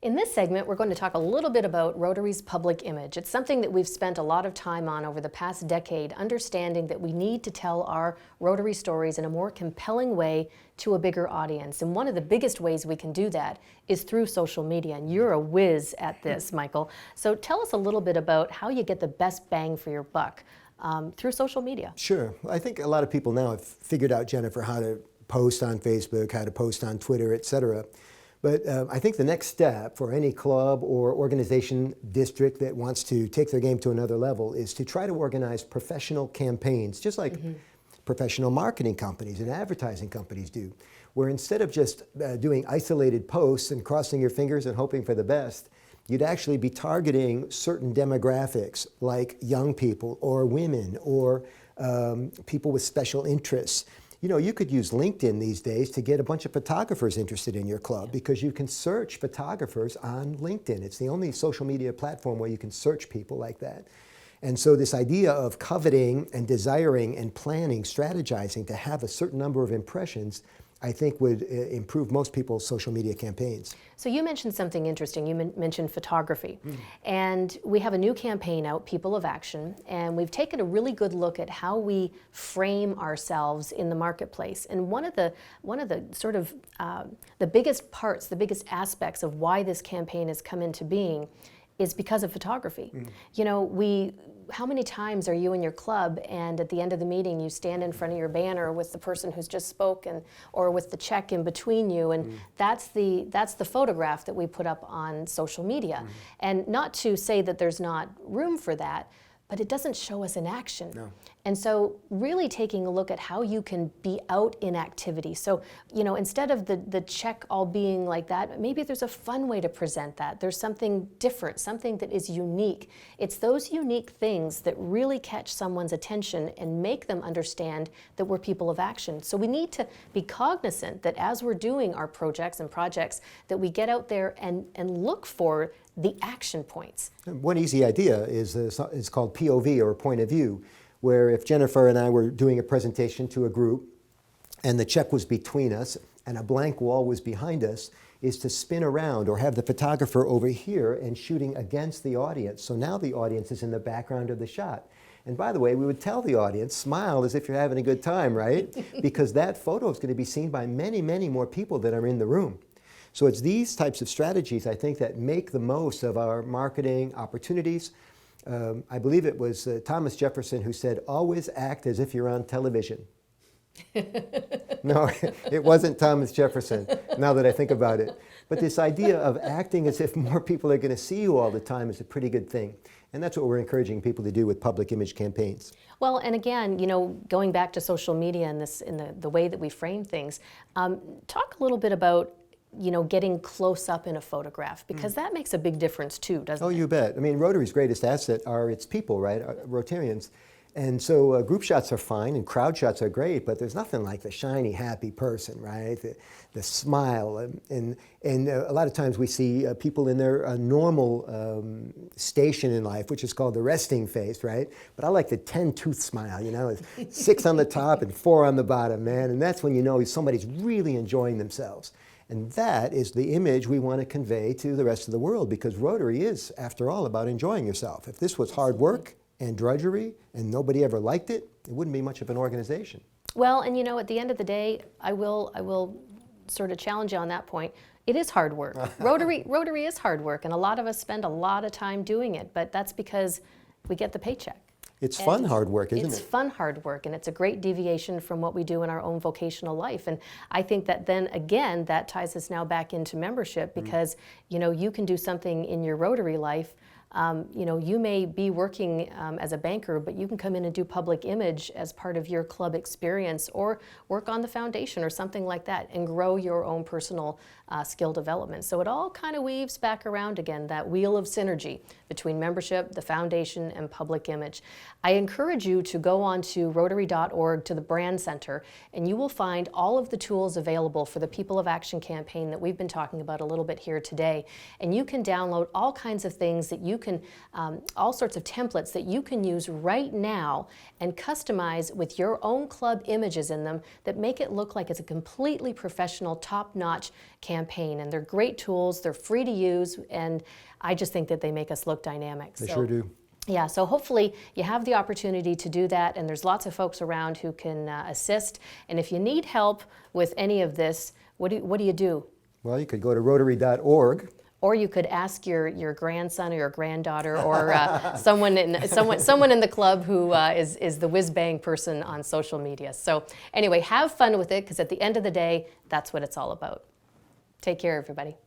In this segment, we're going to talk a little bit about Rotary's public image. It's something that we've spent a lot of time on over the past decade, understanding that we need to tell our Rotary stories in a more compelling way to a bigger audience. And one of the biggest ways we can do that is through social media. And you're a whiz at this, Michael. So tell us a little bit about how you get the best bang for your buck through social media. Sure. I think a lot of people now have figured out, Jennifer, how to post on Facebook, how to post on Twitter, etc. But I think the next step for any club or organization district that wants to take their game to another level is to try to organize professional campaigns, just like professional marketing companies and advertising companies do, where instead of just doing isolated posts and crossing your fingers and hoping for the best, you'd actually be targeting certain demographics like young people or women or people with special interests. You know, you could use LinkedIn these days to get a bunch of photographers interested in your club because you can search photographers on LinkedIn. It's the only social media platform where you can search people like that. And so this idea of coveting and desiring and planning, strategizing to have a certain number of impressions, I think would improve most people's social media campaigns. So you mentioned something interesting. You mentioned photography. And we have a new campaign out, People of Action, and we've taken a really good look at how we frame ourselves in the marketplace. And one of the sort of the biggest parts, the biggest aspects of why this campaign has come into being is because of photography. You know, how many times are you in your club and at the end of the meeting you stand in front of your banner with the person who's just spoken or with the check in between you, and that's the photograph that we put up on social media. And not to say that there's not room for that, but it doesn't show us in action. No. And so really taking a look at how you can be out in activity. So, you know, instead of the check all being like that, maybe there's a fun way to present that. There's something different, something that is unique. It's those unique things that really catch someone's attention and make them understand that we're people of action. So we need to be cognizant that as we're doing our projects, that we get out there and look for the action points. One easy idea is called POV, or point of view, where if Jennifer and I were doing a presentation to a group and the check was between us and a blank wall was behind us, is to spin around or have the photographer over here and shooting against the audience. So now the audience is in the background of the shot. And by the way, we would tell the audience, smile as if you're having a good time, right? Because that photo is going to be seen by many, many more people that are in the room. So it's these types of strategies, I think, that make the most of our marketing opportunities. I believe it was Thomas Jefferson who said, always act as if you're on television. No, it wasn't Thomas Jefferson, now that I think about it. But this idea of acting as if more people are going to see you all the time is a pretty good thing. And that's what we're encouraging people to do with public image campaigns. Well, and again, you know, going back to social media and the way that we frame things, talk a little bit about, you know, getting close up in a photograph, because that makes a big difference too, doesn't it? Oh, you bet. I mean, Rotary's greatest asset are its people, right? Rotarians. And so group shots are fine and crowd shots are great, but there's nothing like the shiny, happy person, right? The smile. And a lot of times we see people in their normal station in life, which is called the resting face, right? But I like the 10-tooth smile, you know, 6 on the top and 4 on the bottom, man. And that's when you know somebody's really enjoying themselves. And that is the image we want to convey to the rest of the world, because Rotary is, after all, about enjoying yourself. If this was hard work and drudgery and nobody ever liked it, it wouldn't be much of an organization. Well, and you know, at the end of the day, I will sort of challenge you on that point. It is hard work. Rotary is hard work, and a lot of us spend a lot of time doing it, but that's because we get the paycheck. It's fun hard work, isn't it? It's fun hard work, and it's a great deviation from what we do in our own vocational life. And I think that then, again, that ties us now back into membership, because, you know, you can do something in your Rotary life. You know, you may be working as a banker, but you can come in and do public image as part of your club experience, or work on the foundation or something like that, and grow your own personal skill development. So it all kind of weaves back around again, that wheel of synergy between membership, the foundation, and public image. I encourage you to go on to Rotary.org, to the Brand Center, and you will find all of the tools available for the People of Action campaign that we've been talking about a little bit here today. And you can download all kinds of things that you can, all sorts of templates that you can use right now and customize with your own club images in them that make it look like it's a completely professional, top-notch campaign. And they're great tools, they're free to use, and I just think that they make us look dynamic. They sure do. Yeah, so hopefully you have the opportunity to do that, and there's lots of folks around who can assist. And if you need help with any of this, what do you do? Well, you could go to Rotary.org. Or you could ask your grandson or your granddaughter or someone in the club who is the whiz-bang person on social media. So anyway, have fun with it, because at the end of the day, that's what it's all about. Take care, everybody.